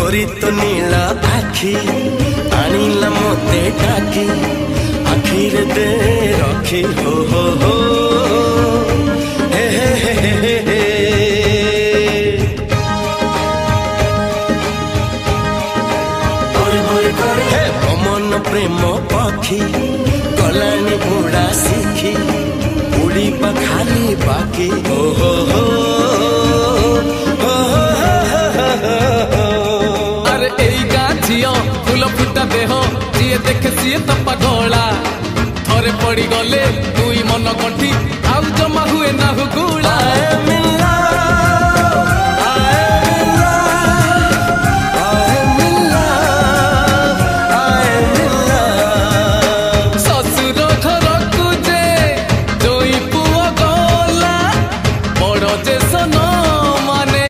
तोरी तो नीला आखी आनिला मोते डाकी आखिर दे रखी हो हे हे हे हे हे हे पमन प्रेम पक्षी गलानी उड़ा सीखी उड़ीबा खाली बाकी हो फूल फुटा देह जी देखे सी तो पगला थरे पड़ी गले तुई मन गंठी